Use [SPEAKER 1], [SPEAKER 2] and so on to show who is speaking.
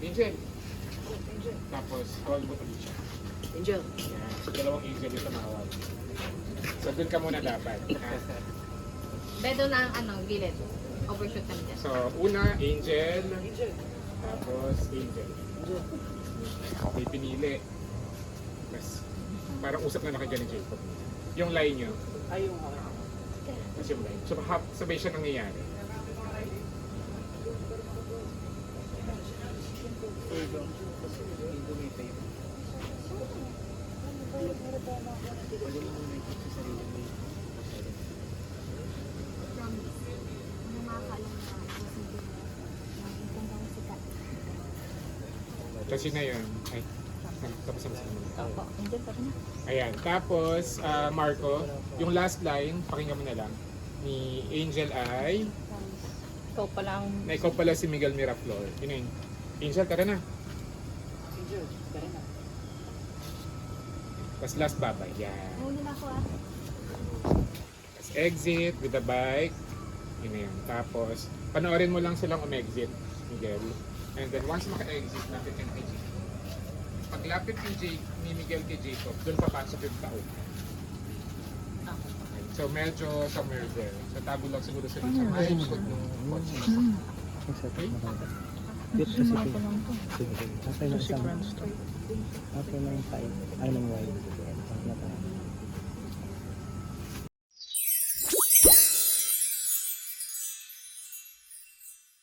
[SPEAKER 1] Angel. Tapos, call mo ulit siya.
[SPEAKER 2] Angel.
[SPEAKER 1] Yan. Dalawang angel yung tumawag. So, dun ka muna dapat. Ha?
[SPEAKER 3] Bedo na ang gilid. Overshoot kami dyan.
[SPEAKER 1] So, una, angel. Tapos, angel. Okay, pinili. Tapos, parang usap na kayo ni Jacob. Yung line nyo.
[SPEAKER 2] Ay, yung
[SPEAKER 1] Tapos yung line. So, sabay siya nangyayari. Kasi na yun. Ay, tapos na
[SPEAKER 3] Opo. Angel, sabi na.
[SPEAKER 1] Ayan. Tapos, Marco, yung last line, pakinggan mo na lang. Ni Angel ay,
[SPEAKER 3] Ikaw pa lang.
[SPEAKER 1] na ikaw pala si Miguel Miraflor. Yun yun. Angel, tara na.
[SPEAKER 2] Angel, tara na.
[SPEAKER 1] Tapos last babay. Yan.
[SPEAKER 3] Muna na ako ah.
[SPEAKER 1] Tapos exit with the bike. Yun na yun. Tapos, panoorin mo lang silang umexit, Miguel. And then once maka-exit, lapit yung kay Jacob. Paglapit ni Miguel kay Jacob, doon papasok yung tao. Okay. So medyo somewhere there. So tabo lang siguro sa may likod ng kotse. Okay?
[SPEAKER 4] Dito sa city. Sige, sige. Okay lang sa okay lang tayo. Ay, ng white.